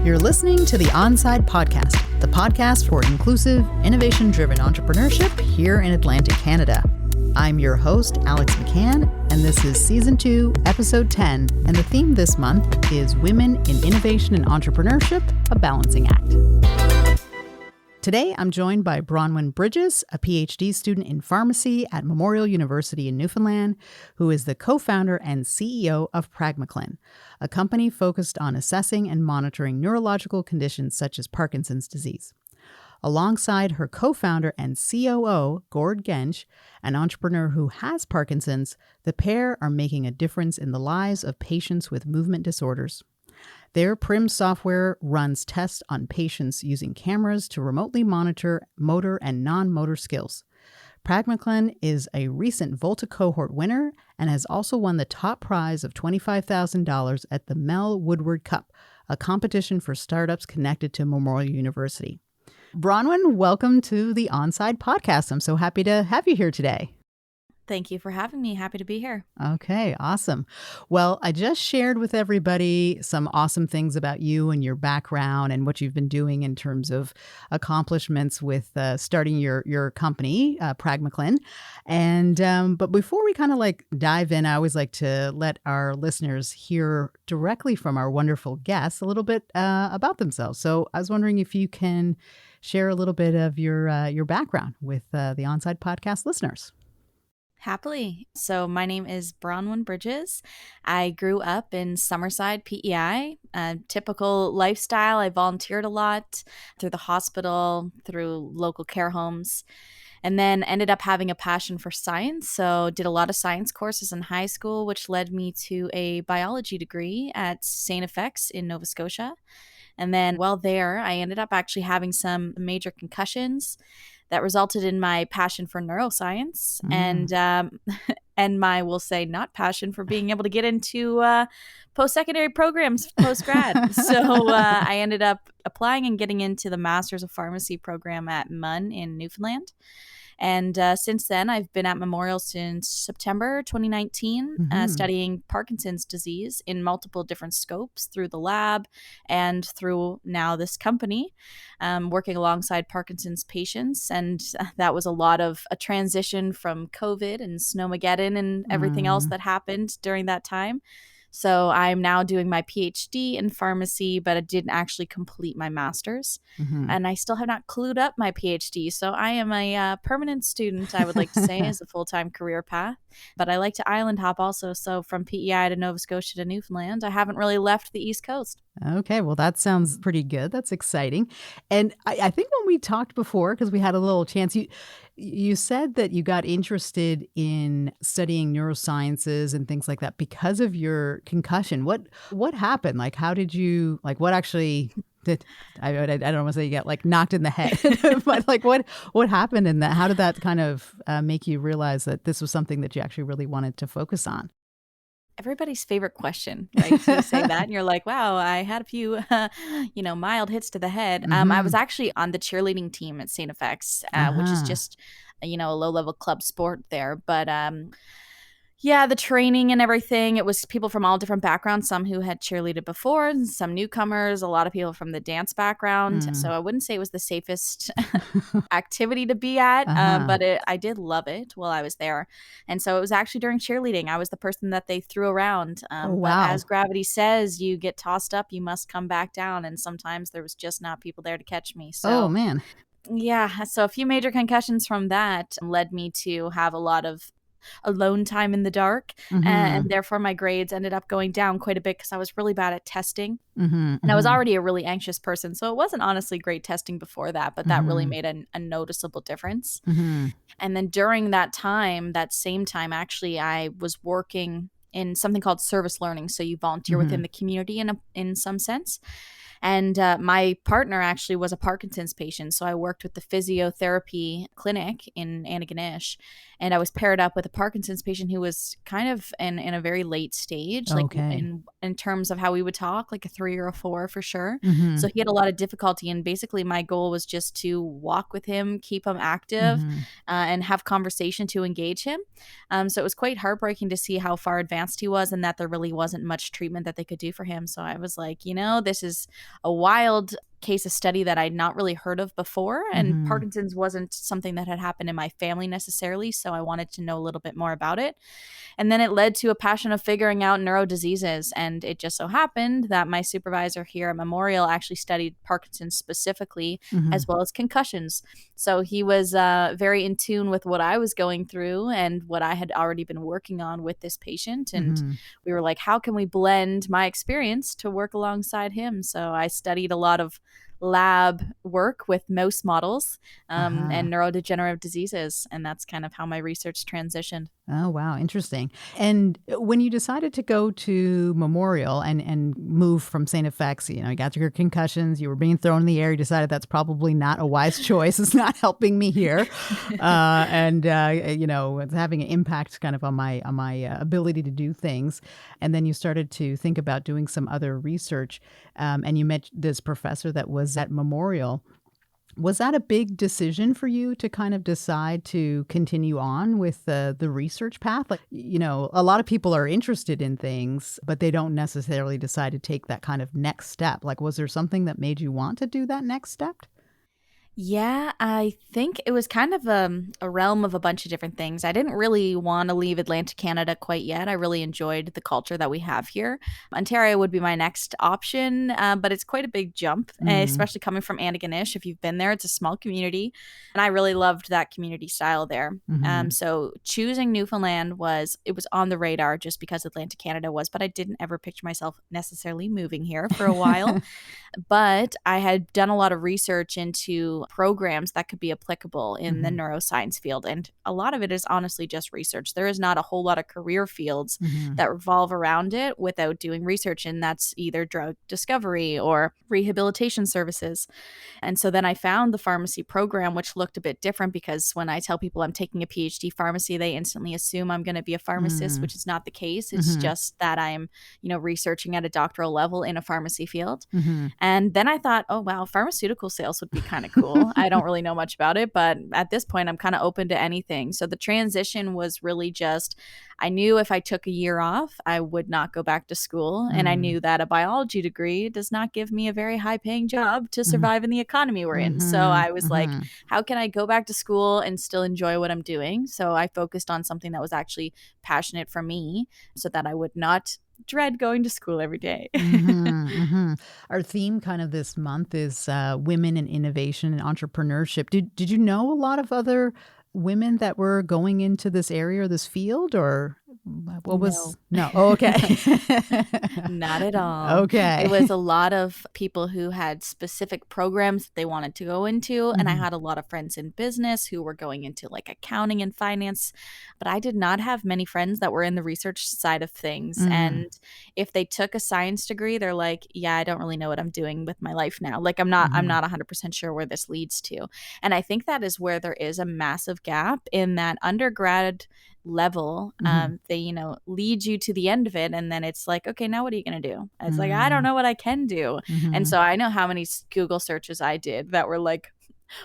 You're listening to the Onside Podcast, the podcast for inclusive, innovation-driven entrepreneurship here in Atlantic Canada. I'm your host, Alex McCann, and this is Season 2, Episode 10, and the theme this month is Women in Innovation and Entrepreneurship, a Balancing Act. Today, I'm joined by Bronwyn Bridges, a PhD student in pharmacy at Memorial University in Newfoundland, who is the co-founder and CEO of PragmaClin, a company focused on assessing and monitoring neurological conditions such as Parkinson's disease. Alongside her co-founder and COO, Gord Genge, an entrepreneur who has Parkinson's, the pair are making a difference in the lives of patients with movement disorders. Their PRIM software runs tests on patients using cameras to remotely monitor motor and non-motor skills. PragmaClin is a recent Volta Cohort winner and has also won the top prize of $25,000 at the Mel Woodward Cup, a competition for startups connected to Memorial University. Bronwyn, welcome to the Onside Podcast. I'm so happy to have you here today. Thank you for having me. Happy to be here. Okay, awesome. Well, I just shared with everybody some awesome things about you and your background and what you've been doing in terms of accomplishments with starting your company, PragmaClin. And but before we kind of dive in, I always like to let our listeners hear directly from our wonderful guests a little bit about themselves. So I was wondering if you can share a little bit of your background with the Onside Podcast listeners. Happily. So my name is Bronwyn Bridges. I grew up in Summerside, PEI, a typical lifestyle. I volunteered a lot through the hospital, through local care homes, and then ended up having a passion for science. So did a lot of science courses in high school, which led me to a biology degree at St. FX in Nova Scotia. And then while there, I ended up actually having some major concussions that resulted in my passion for neuroscience and my, we'll say, not passion for being able to get into post-secondary programs post-grad. So I ended up applying and getting into the Masters of Pharmacy program at MUN in Newfoundland. And since then, I've been at Memorial since September 2019, studying Parkinson's disease in multiple different scopes through the lab and through now this company, working alongside Parkinson's patients. And that was a lot of a transition from COVID and Snowmageddon and everything else that happened during that time. So I'm now doing my PhD in pharmacy, but I didn't actually complete my master's. And I still have not clued up my PhD. So I am a permanent student, I would like to say, as a full-time career path. But I like to island hop also. So from PEI to Nova Scotia to Newfoundland, I haven't really left the East Coast. Okay, well, that sounds pretty good. That's exciting. And I think when we talked before, because we had a little chance, you said that you got interested in studying neurosciences and things like that because of your concussion. What happened? How did you, what actually did, I don't want to say you got knocked in the head, but what happened in that? How did that kind of make you realize that this was something that you actually really wanted to focus on? Everybody's favorite question, right? So you say that and you're like, wow, I had a few, mild hits to the head. I was actually on the cheerleading team at St. FX, which is just, a low-level club sport there. But yeah, the training and everything, it was people from all different backgrounds, some who had cheerleaded before, and some newcomers, a lot of people from the dance background. So I wouldn't say it was the safest activity to be at, but I did love it while I was there. And so it was actually during cheerleading, I was the person that they threw around. Wow. But as gravity says, you get tossed up, you must come back down. And sometimes there was just not people there to catch me. So, oh, man. Yeah. So a few major concussions from that led me to have a lot of alone time in the dark, and therefore my grades ended up going down quite a bit because I was really bad at testing, and I was already a really anxious person, so it wasn't honestly great testing before that, but that really made a noticeable difference. And then during that same time actually, I was working in something called service learning, so you volunteer within the community in some sense. And my partner actually was a Parkinson's patient. So I worked with the physiotherapy clinic in Antigonish. And I was paired up with a Parkinson's patient who was kind of in a very late stage, like in terms of how we would talk, like a 3 or a 4 for sure. Mm-hmm. So he had a lot of difficulty. And basically my goal was just to walk with him, keep him active, and have conversation to engage him. So it was quite heartbreaking to see how far advanced he was and that there really wasn't much treatment that they could do for him. So I was like, this is a wild case of study that I'd not really heard of before. And Mm-hmm. Parkinson's wasn't something that had happened in my family necessarily. So I wanted to know a little bit more about it. And then it led to a passion of figuring out neurodiseases. And it just so happened that my supervisor here at Memorial actually studied Parkinson's specifically, Mm-hmm. as well as concussions. So he was very in tune with what I was going through and what I had already been working on with this patient. And Mm-hmm. we were like, how can we blend my experience to work alongside him? So I studied a lot of lab work with mouse models and neurodegenerative diseases. And that's kind of how my research transitioned. Oh, wow. Interesting. And when you decided to go to Memorial and move from St. FX, you got your concussions, you were being thrown in the air, you decided that's probably not a wise choice. It's not helping me here. It's having an impact kind of on my ability to do things. And then you started to think about doing some other research. And you met this professor that was at Memorial. Was that a big decision for you to kind of decide to continue on with the research path? Like, a lot of people are interested in things, but they don't necessarily decide to take that kind of next step. Like, was there something that made you want to do that next step? Yeah, I think it was kind of a realm of a bunch of different things. I didn't really want to leave Atlantic Canada quite yet. I really enjoyed the culture that we have here. Ontario would be my next option, but it's quite a big jump, especially coming from Antigonish. If you've been there, it's a small community, and I really loved that community style there. Mm-hmm. So choosing Newfoundland was on the radar just because Atlantic Canada was, but I didn't ever picture myself necessarily moving here for a while. But I had done a lot of research into programs that could be applicable in the neuroscience field. And a lot of it is honestly just research. There is not a whole lot of career fields that revolve around it without doing research. And that's either drug discovery or rehabilitation services. And so then I found the pharmacy program, which looked a bit different because when I tell people I'm taking a PhD pharmacy, they instantly assume I'm going to be a pharmacist, which is not the case. It's just that I'm, researching at a doctoral level in a pharmacy field. And then I thought, oh, wow, pharmaceutical sales would be kind of cool. I don't really know much about it, but at this point, I'm kind of open to anything. So the transition was really just, I knew if I took a year off, I would not go back to school. And I knew that a biology degree does not give me a very high paying job to survive in the economy we're in. So I was like, how can I go back to school and still enjoy what I'm doing? So I focused on something that was actually passionate for me so that I would not dread going to school every day. Our theme kind of this month is women in innovation and entrepreneurship. Did you know a lot of other women that were going into this area or this field, or what was no? Oh, okay. Not at all. Okay. It was a lot of people who had specific programs that they wanted to go into. And I had a lot of friends in business who were going into like accounting and finance, but I did not have many friends that were in the research side of things. And if they took a science degree, they're like, yeah, I don't really know what I'm doing with my life now. Like I'm not 100% sure where this leads to. And I think that is where there is a massive gap in that undergrad level. They lead you to the end of it, and then it's like, okay, now what are you gonna do? And it's like, I don't know what I can do. And so I know how many Google searches I did that were like,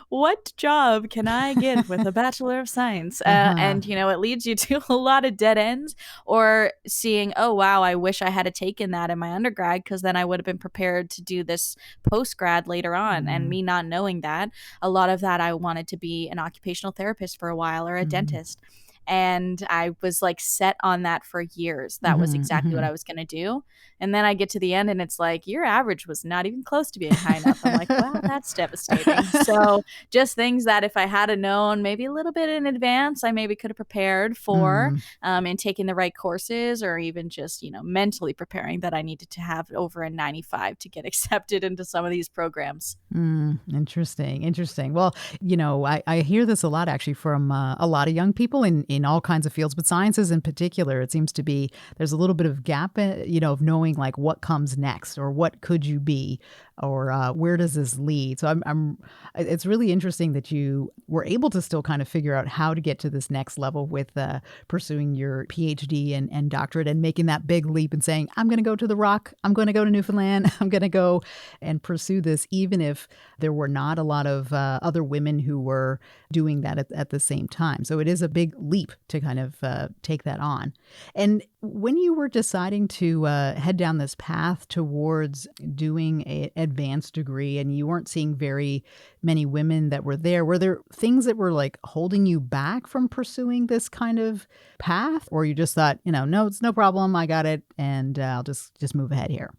what job can I get with a Bachelor of Science? And it leads you to a lot of dead ends, or seeing, oh wow, I wish I had taken that in my undergrad because then I would have been prepared to do this post grad later on. And me not knowing that, a lot of that, I wanted to be an occupational therapist for a while or a dentist. And I was like set on that for years. That was exactly what I was going to do. And then I get to the end and it's like, your average was not even close to being high enough. I'm like, wow, that's devastating. So just things that if I had known maybe a little bit in advance, I maybe could have prepared for and taking the right courses, or even just, mentally preparing that I needed to have over a 95 to get accepted into some of these programs. Interesting. Well, I hear this a lot actually from a lot of young people in all kinds of fields, but sciences in particular. It seems to be there's a little bit of gap, of knowing like what comes next, or what could you be, or where does this lead. So it's really interesting that you were able to still kind of figure out how to get to this next level with pursuing your PhD and doctorate, and making that big leap and saying, I'm going to go to the Rock, I'm going to go to Newfoundland, I'm going to go and pursue this, even if there were not a lot of other women who were doing that at the same time. So it is a big leap leap to kind of take that on. And when you were deciding to head down this path towards doing an advanced degree and you weren't seeing very many women that were there things that were like holding you back from pursuing this kind of path? Or you just thought, no, it's no problem. I got it. And I'll just move ahead here.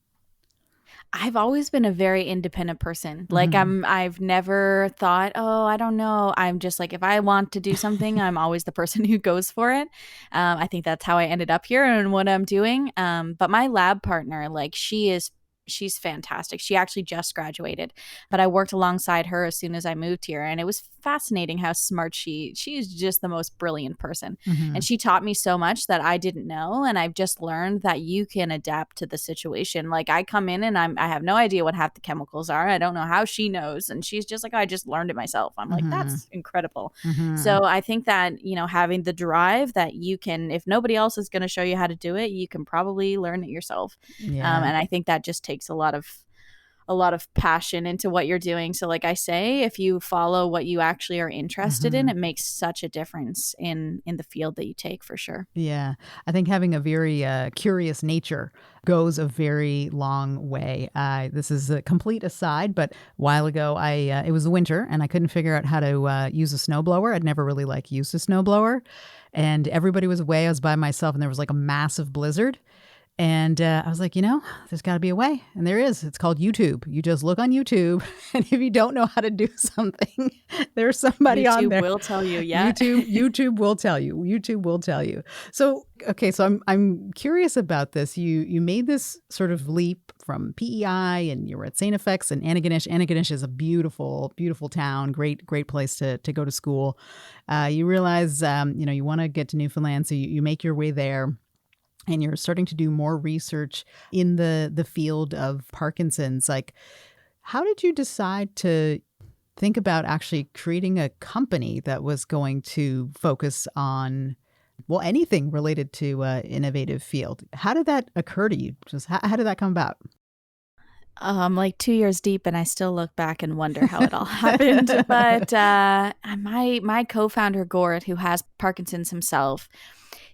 I've always been a very independent person. Like Mm-hmm. I've never thought, oh, I don't know. I'm just like, if I want to do something, I'm always the person who goes for it. I think that's how I ended up here and what I'm doing. But my lab partner, like she's fantastic. She actually just graduated, but I worked alongside her as soon as I moved here. And it was fascinating how smart she's just the most brilliant person. Mm-hmm. And she taught me so much that I didn't know. And I've just learned that you can adapt to the situation. Like I come in and I have no idea what half the chemicals are. I don't know how she knows. And she's just like, I just learned it myself. I'm like, Mm-hmm. that's incredible. Mm-hmm. So I think that, having the drive that you can, if nobody else is going to show you how to do it, you can probably learn it yourself. Yeah. And I think that just takes a lot of passion into what you're doing. So like I say, if you follow what you actually are interested in, Mm-hmm. it makes such a difference in the field that you take, for sure. Yeah. I think having a very curious nature goes a very long way. This is a complete aside, but a while ago, it was winter and I couldn't figure out how to use a snowblower. I'd never really used a snowblower, and everybody was away. I was by myself and there was like a massive blizzard. And I was like, there's got to be a way. And there is. It's called YouTube. You just look on YouTube. And if you don't know how to do something, there's somebody on YouTube there. will tell you. Yeah. YouTube will tell you. YouTube will tell you. So, okay. So I'm curious about this. You made this sort of leap from PEI and you were at St. FX and Antigonish. Antigonish is a beautiful, beautiful town. Great place to go to school. You realize, you want to get to Newfoundland. So you make your way there. And you're starting to do more research in the field of Parkinson's. Like, how did you decide to think about actually creating a company that was going to focus on, well, anything related to innovative field? How did that occur to you? Just how did that come about? Like 2 years deep, and I still look back and wonder how it all happened. But my co-founder Gord, who has Parkinson's himself,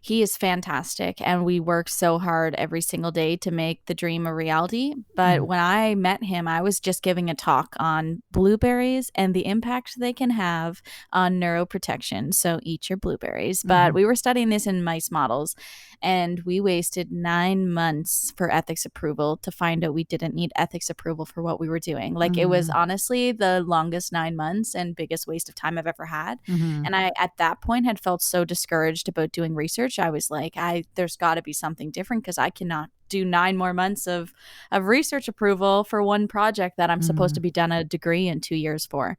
he is fantastic, and we work so hard every single day to make the dream a reality. But when I met him, I was just giving a talk on blueberries and the impact they can have on neuroprotection. So eat your blueberries. But we were studying this in mice models, and we wasted 9 months for ethics approval to find out we didn't need ethics approval for what we were doing. Like it was honestly the longest 9 months and biggest waste of time I've ever had. And I, at that point, had felt so discouraged about doing research. I was like, there's got to be something different, because I cannot do 9 more months of research approval for one project that I'm supposed to be done a degree in 2 years for.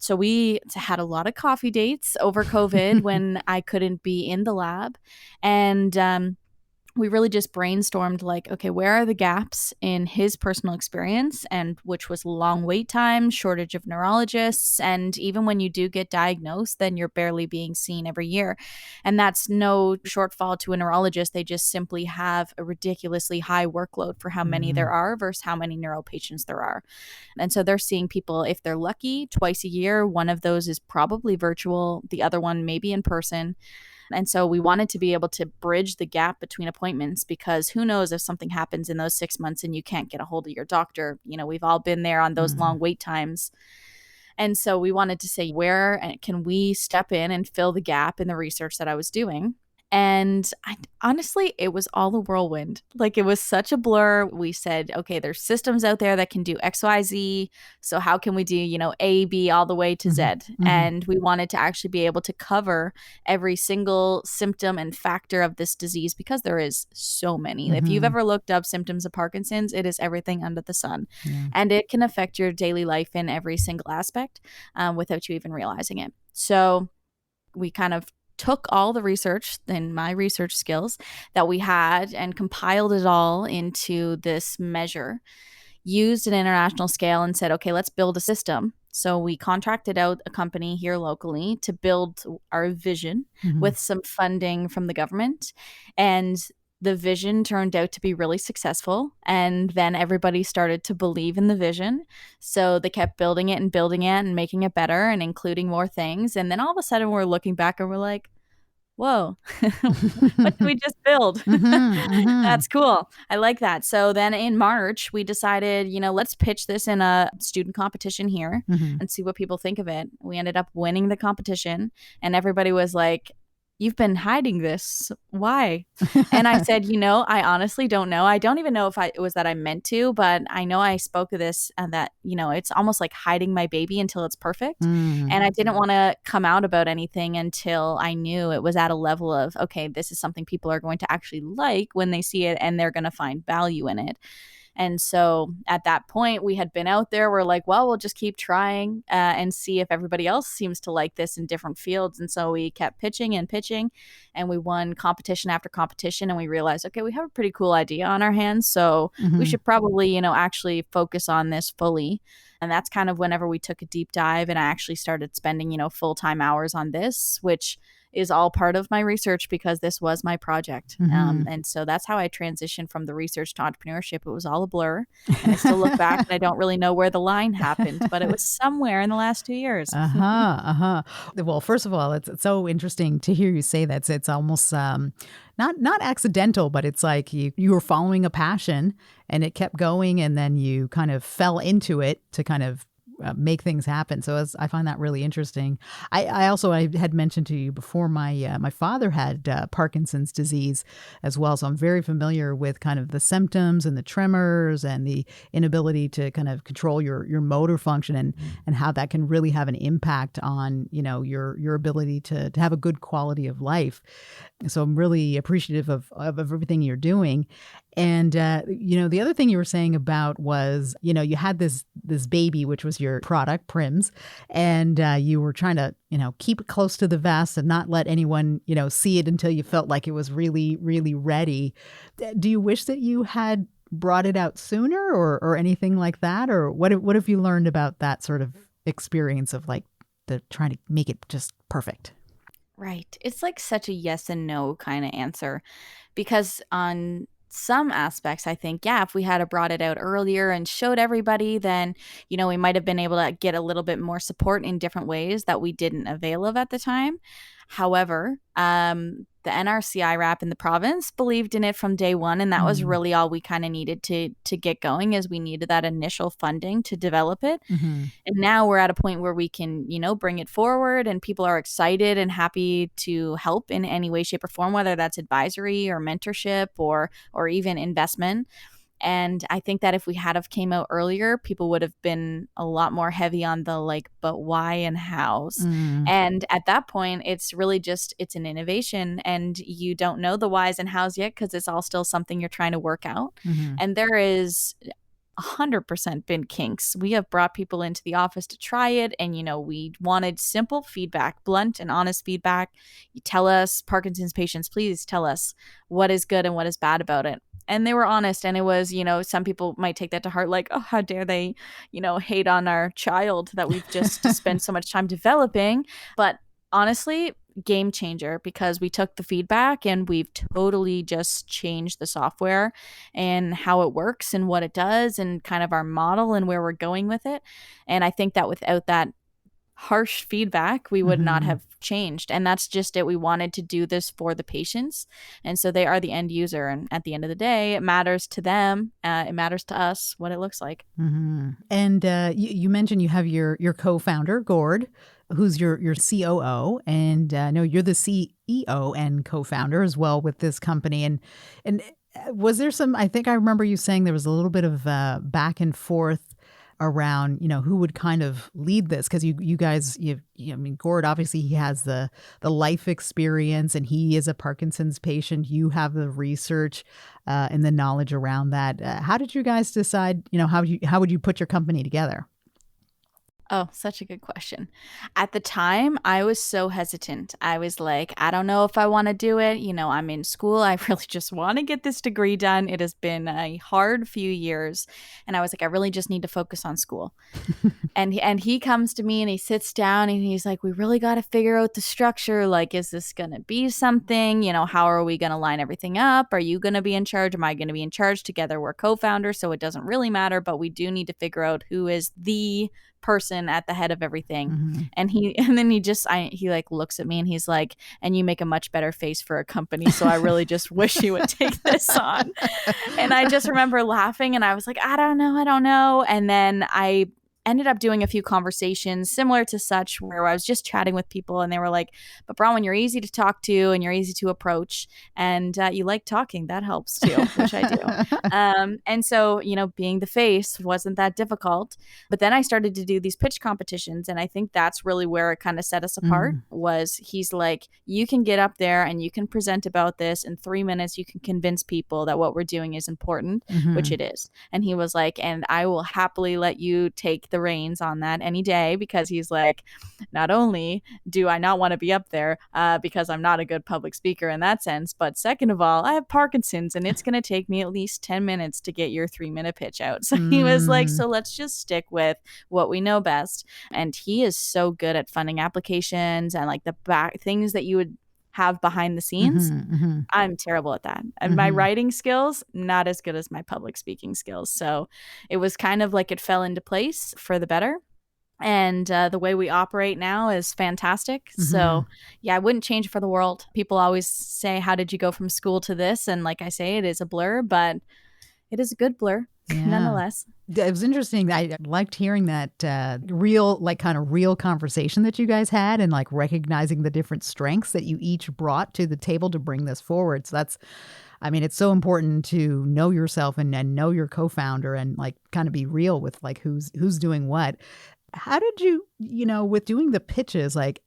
So we had a lot of coffee dates over COVID when I couldn't be in the lab. And we really just brainstormed like, okay, where are the gaps in his personal experience, and which was long wait time, shortage of neurologists. And even when you do get diagnosed, then you're barely being seen every year. And that's no shortfall to a neurologist. They just simply have a ridiculously high workload for how many there are versus how many neuro patients there are. And so they're seeing people, if they're lucky, twice a year. One of those is probably virtual, the other one maybe in person. And so we wanted to be able to bridge the gap between appointments, because who knows if something happens in those 6 months and you can't get a hold of your doctor. We've all been there on those long wait times. And so we wanted to say, where can we step in and fill the gap in the research that I was doing? And honestly, it was all a whirlwind. Like it was such a blur. We said, okay, there's systems out there that can do X, Y, Z. So how can we do, A, B, all the way to Z? And we wanted to actually be able to cover every single symptom and factor of this disease, because there is so many. If you've ever looked up symptoms of Parkinson's, it is everything under the sun. And it can affect your daily life in every single aspect without you even realizing it. So we kind of took all the research and my research skills that we had and compiled it all into this measure, used an international scale, and said, okay, let's build a system. So we contracted out a company here locally to build our vision with some funding from the government. And the vision turned out to be really successful. And then everybody started to believe in the vision. So they kept building it and making it better and including more things. And then all of a sudden we're looking back and we're like, whoa, what did we just build? That's cool. I like that. So then in March, we decided, let's pitch this in a student competition here and see what people think of it. We ended up winning the competition, and everybody was like, you've been hiding this. Why? And I said, I honestly don't know. I don't even know if it was that I meant to, but I know I spoke of this and that, it's almost like hiding my baby until it's perfect. And I didn't want to come out about anything until I knew it was at a level of, okay, this is something people are going to actually like when they see it and they're going to find value in it. And so at that point, we had been out there. We're like, well, we'll just keep trying and see if everybody else seems to like this in different fields. And so we kept pitching, and we won competition after competition. And we realized, okay, we have a pretty cool idea on our hands. So we should probably, actually focus on this fully. And that's kind of whenever we took a deep dive and I actually started spending, full-time hours on this, which is all part of my research because this was my project. And so that's how I transitioned from the research to entrepreneurship. It was all a blur. And I still look back and I don't really know where the line happened, but it was somewhere in the last 2 years. Well, first of all, it's so interesting to hear you say that. It's almost not accidental, but it's like you were following a passion and it kept going, and then you kind of fell into it to kind of make things happen. So I find that really interesting. I had mentioned to you before, my father had Parkinson's disease as well. So I'm very familiar with kind of the symptoms and the tremors and the inability to kind of control your motor function and how that can really have an impact on, your ability to have a good quality of life. So I'm really appreciative of everything you're doing. And, the other thing you were saying about was, you had this baby, which was your product, Prims, and you were trying to, keep it close to the vest and not let anyone, see it until you felt like it was really, really ready. Do you wish that you had brought it out sooner or anything like that? Or what have you learned about that sort of experience of like the trying to make it just perfect? Right. It's like such a yes and no kind of answer, because on some aspects, I think, yeah, if we had brought it out earlier and showed everybody, then, we might have been able to get a little bit more support in different ways that we didn't avail of at the time. However, the NRCI rep in the province believed in it from day one, and that was really all we kind of needed to get going, is we needed that initial funding to develop it. And now we're at a point where we can, bring it forward, and people are excited and happy to help in any way, shape, or form, whether that's advisory or mentorship or even investment. And I think that if we had have came out earlier, people would have been a lot more heavy on the like, but why and hows. And at that point, it's really just, it's an innovation, and you don't know the whys and hows yet because it's all still something you're trying to work out. And there is 100% been kinks. We have brought people into the office to try it, and we wanted simple feedback, blunt and honest feedback. You tell us, Parkinson's patients, please tell us what is good and what is bad about it. And they were honest, and it was, some people might take that to heart, like, oh, how dare they, hate on our child that we've just spent so much time developing. But honestly, game changer, because we took the feedback and we've totally just changed the software and how it works and what it does and kind of our model and where we're going with it. And I think that without that harsh feedback, we would not have changed. And that's just it. We wanted to do this for the patients. And so they are the end user. And at the end of the day, it matters to them. It matters to us what it looks like. And you mentioned you have your co-founder, Gord, who's your COO. And no, you're the CEO and co-founder as well with this company. And was there some, I think I remember you saying there was a little bit of back and forth around, who would kind of lead this, because you guys, Gord, obviously he has the life experience and he is a Parkinson's patient. You have the research and the knowledge around that. How did you guys decide, how would you put your company together? Oh, such a good question. At the time, I was so hesitant. I was like, I don't know if I want to do it. I'm in school. I really just want to get this degree done. It has been a hard few years. And I was like, I really just need to focus on school. and he comes to me and he sits down and he's like, we really got to figure out the structure. Like, is this going to be something? How are we going to line everything up? Are you going to be in charge? Am I going to be in charge? Together, we're co-founders, so it doesn't really matter. But we do need to figure out who is the person at the head of everything. And then he like looks at me and he's like, and you make a much better face for a company. So I really just wish you would take this on. And I just remember laughing and I was like, I don't know. And then I ended up doing a few conversations similar to such where I was just chatting with people and they were like, but Bronwyn, you're easy to talk to and you're easy to approach and you like talking. That helps too, which I do. And so, being the face wasn't that difficult. But then I started to do these pitch competitions. And I think that's really where it kind of set us apart was he's like, you can get up there and you can present about this in 3 minutes. You can convince people that what we're doing is important, which it is. And he was like, and I will happily let you take the reins on that any day, because he's like, not only do I not want to be up there because I'm not a good public speaker in that sense, but second of all, I have Parkinson's and it's going to take me at least 10 minutes to get your 3-minute pitch out. So he was like, so let's just stick with what we know best. And he is so good at funding applications and like the back things that you would have behind the scenes. I'm terrible at that. And my writing skills, not as good as my public speaking skills. So it was kind of like it fell into place for the better. And the way we operate now is fantastic. So yeah, I wouldn't change it for the world. People always say, how did you go from school to this? And like I say, it is a blur, but it is a good blur nonetheless. It was interesting. I liked hearing that real conversation that you guys had and like recognizing the different strengths that you each brought to the table to bring this forward. So it's so important to know yourself and know your co-founder and like kind of be real with like who's doing what. How did you, with doing the pitches, like,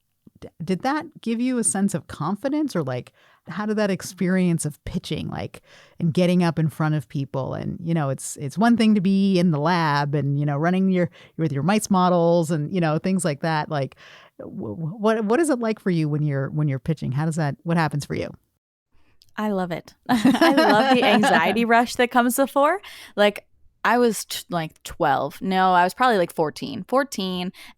did that give you a sense of confidence or like, how did that experience of pitching, like, and getting up in front of people and, it's one thing to be in the lab and, running with your mice models and, things like that. Like, what is it like for you when you're pitching? What happens for you? I love it. I love the anxiety rush that comes before. Like, I was like 12. No, I was probably like 14.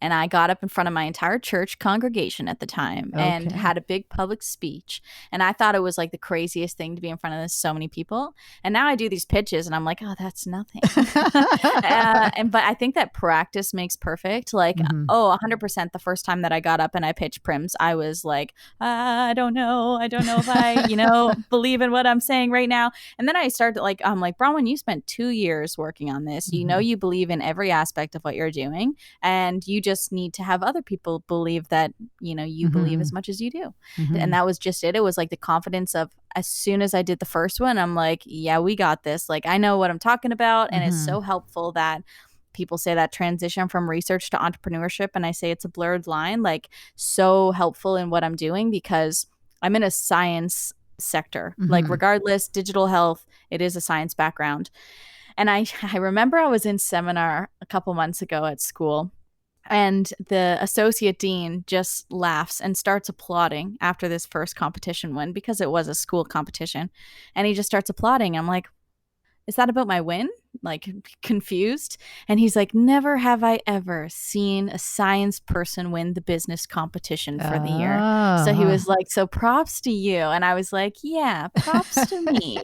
And I got up in front of my entire church congregation at the time and had a big public speech. And I thought it was like the craziest thing to be in front of so many people. And now I do these pitches and I'm like, oh, that's nothing. But I think that practice makes perfect. Like, 100% the first time that I got up and I pitched prims, I was like, I don't know if I, believe in what I'm saying right now. And then I started I'm like, Bronwyn, you spent 2 years working on this. You believe in every aspect of what you're doing, and you just need to have other people believe that, you believe as much as you do. And that was just it. It was like the confidence of as soon as I did the first one, I'm like, yeah, we got this. Like, I know what I'm talking about. And it's so helpful that people say that transition from research to entrepreneurship. And I say it's a blurred line, like so helpful in what I'm doing because I'm in a science sector. Like regardless, digital health, it is a science background. And I remember I was in seminar a couple months ago at school and the associate dean just laughs and starts applauding after this first competition win because it was a school competition. And he just starts applauding. I'm like, is that about my win? Like confused. And he's like, never have I ever seen a science person win the business competition for the year. So he was like, so props to you. And I was like, yeah, props to me.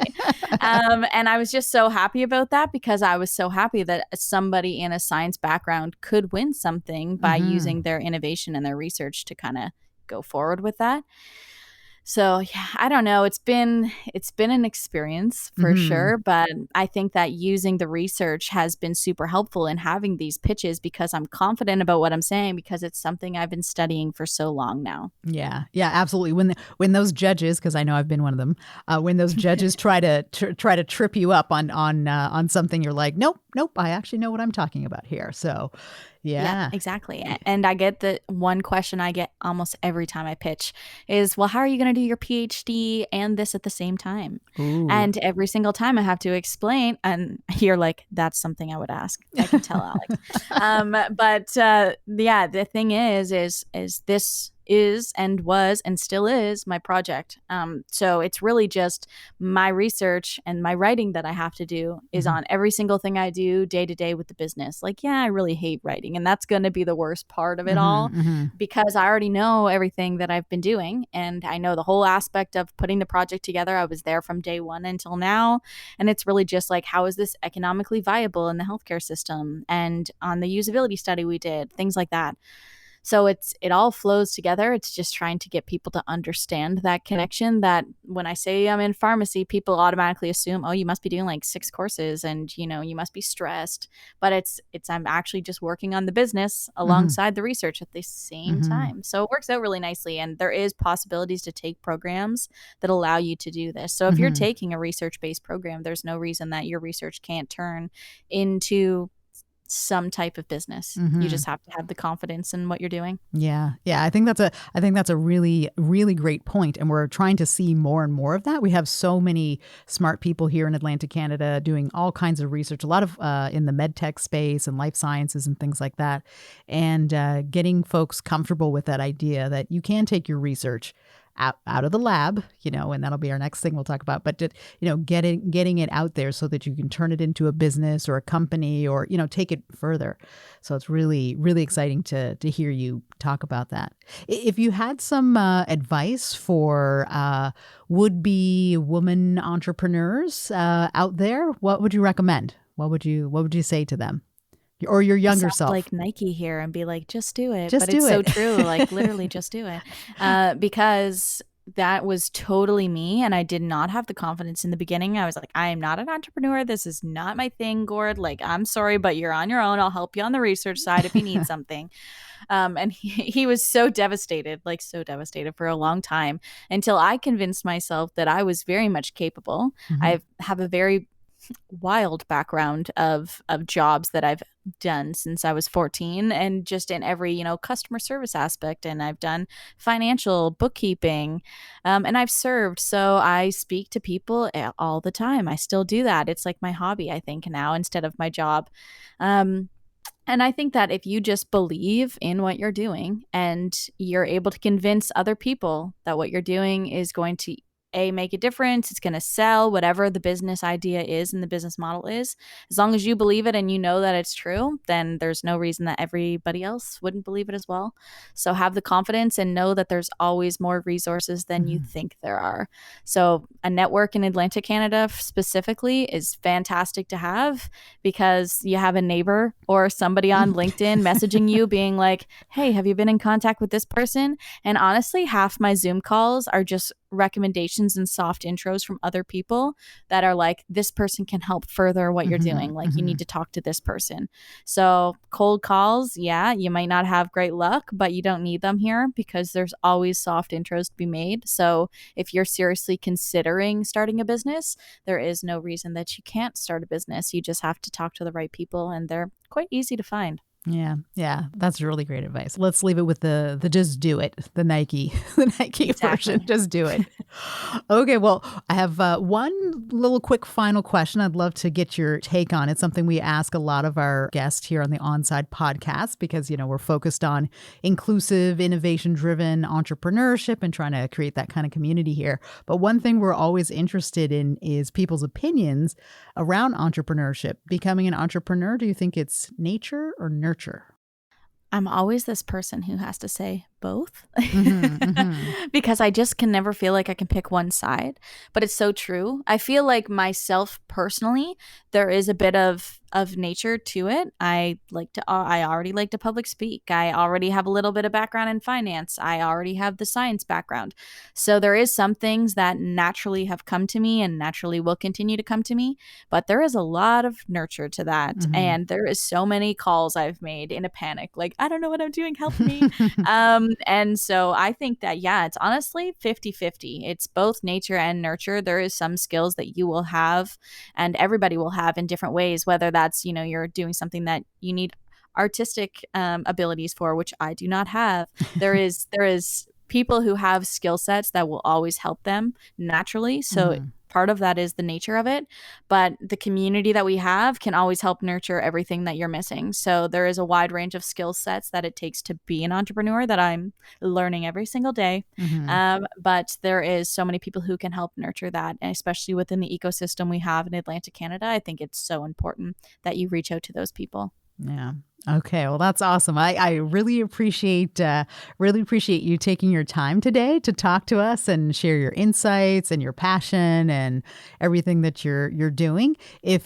And I was just so happy about that because I was so happy that somebody in a science background could win something by using their innovation and their research to kind of go forward with that. So yeah, I don't know. It's been an experience for sure, but I think that using the research has been super helpful in having these pitches because I'm confident about what I'm saying because it's something I've been studying for so long now. Yeah, absolutely. When those judges, because I know I've been one of them, when those judges try to trip you up on something, you're like, nope, I actually know what I'm talking about here. So. Yeah, exactly. And I get the one question I get almost every time I pitch is, well, how are you going to do your PhD and this at the same time? Ooh. And every single time I have to explain, and you're like, that's something I would ask. I can tell Alex. But the thing is this is and was and still is my project. So it's really just my research and my writing that I have to do is on every single thing I do day to day with the business. Like, yeah, I really hate writing, and that's going to be the worst part of it all, because I already know everything that I've been doing, and I know the whole aspect of putting the project together. I was there from day one until now, and it's really just like, how is this economically viable in the healthcare system, and on the usability study we did, things like that. So it all flows together. It's just trying to get people to understand that connection, that when I say I'm in pharmacy, people automatically assume, oh, you must be doing like 6 courses and, you know, you must be stressed. But it's I'm actually just working on the business alongside the research at the same time. So it works out really nicely. And there is possibilities to take programs that allow you to do this. So if you're taking a research-based program, there's no reason that your research can't turn into some type of business. You just have to have the confidence in what you're doing. Yeah. I think that's a really, really great point. And we're trying to see more and more of that. We have so many smart people here in Atlantic Canada doing all kinds of research, a lot of in the medtech space and life sciences and things like that. And getting folks comfortable with that idea that you can take your research out of the lab, you know, and that'll be our next thing we'll talk about. But, you know, getting it out there so that you can turn it into a business or a company or, you know, take it further. So it's really, really exciting to hear you talk about that. If you had some advice for would-be woman entrepreneurs out there, what would you recommend? What would you say to them? Or your younger self? Like Nike here and be like, just do it. Just but do it's it. so true. Like literally just do it. Because that was totally me. And I did not have the confidence in the beginning. I was like, I am not an entrepreneur. This is not my thing, Gord. Like, I'm sorry, but you're on your own. I'll help you on the research side if you need something. And he was so devastated for a long time until I convinced myself that I was very much capable. I have a very wild background of jobs that I've done since I was 14, and just in every, you know, customer service aspect, and I've done financial bookkeeping, and I've served, so I speak to people all the time. I still do that. It's like my hobby, I think, now instead of my job. And I think that if you just believe in what you're doing and you're able to convince other people that what you're doing is going to make a difference, it's going to sell, whatever the business idea is and the business model is, as long as you believe it and you know that it's true, then there's no reason that everybody else wouldn't believe it as well. So have the confidence and know that there's always more resources than you think there are. So a network in Atlantic Canada specifically is fantastic to have, because you have a neighbor or somebody on LinkedIn messaging you being like, hey, have you been in contact with this person? And honestly, half my Zoom calls are just recommendations and soft intros from other people that are like, this person can help further what you're doing. Like, you need to talk to this person. So cold calls, yeah, you might not have great luck, but you don't need them here because there's always soft intros to be made. So if you're seriously considering starting a business, there is no reason that you can't start a business. You just have to talk to the right people, and they're quite easy to find. Yeah. That's really great advice. Let's leave it with the just do it, the Nike version. Just do it. Okay. Well, I have one little quick final question I'd love to get your take on. It's something we ask a lot of our guests here on the Onside podcast because, you know, we're focused on inclusive, innovation-driven entrepreneurship and trying to create that kind of community here. But one thing we're always interested in is people's opinions around entrepreneurship. Becoming an entrepreneur, do you think it's nature or nurture? I'm always this person who has to say both because I just can never feel like I can pick one side, but it's so true. I feel like myself personally, there is a bit of nature to it. I already like to public speak. I already have a little bit of background in finance. I already have the science background. So there is some things that naturally have come to me and naturally will continue to come to me, but there is a lot of nurture to that. And there is so many calls I've made in a panic, like, I don't know what I'm doing, help me. And so I think that, yeah, it's honestly 50-50. It's both nature and nurture. There is some skills that you will have and everybody will have in different ways, whether that's, you know, you're doing something that you need artistic abilities for, which I do not have. There is people who have skill sets that will always help them naturally. So part of that is the nature of it, but the community that we have can always help nurture everything that you're missing. So there is a wide range of skill sets that it takes to be an entrepreneur that I'm learning every single day. But there is so many people who can help nurture that, and especially within the ecosystem we have in Atlantic Canada. I think it's so important that you reach out to those people. Yeah. Okay. Well, that's awesome. I really appreciate you taking your time today to talk to us and share your insights and your passion and everything that you're doing. If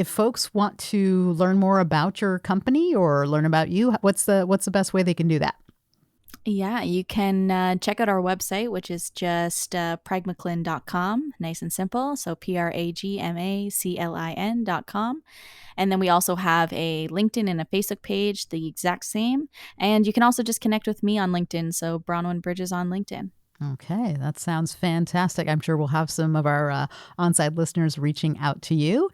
folks want to learn more about your company or learn about you, what's the best way they can do that? Yeah, you can check out our website, which is just PragmaClin.com. Nice and simple. So PragmaClin.com. And then we also have a LinkedIn and a Facebook page, the exact same. And you can also just connect with me on LinkedIn. So Bronwyn Bridges on LinkedIn. Okay, that sounds fantastic. I'm sure we'll have some of our on-site listeners reaching out to you.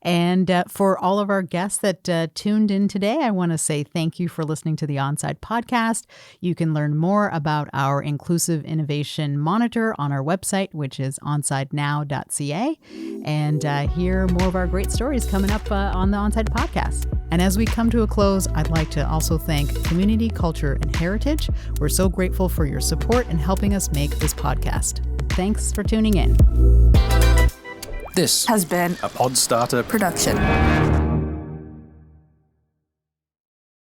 And for all of our guests that tuned in today, I want to say thank you for listening to the On-Site podcast. You can learn more about our Inclusive Innovation Monitor on our website, which is onsitenow.ca, and hear more of our great stories coming up on the On-Site podcast. And as we come to a close, I'd like to also thank Community, Culture, and Heritage. We're so grateful for your support in helping us make this podcast. Thanks for tuning in. This has been a Podstarter production.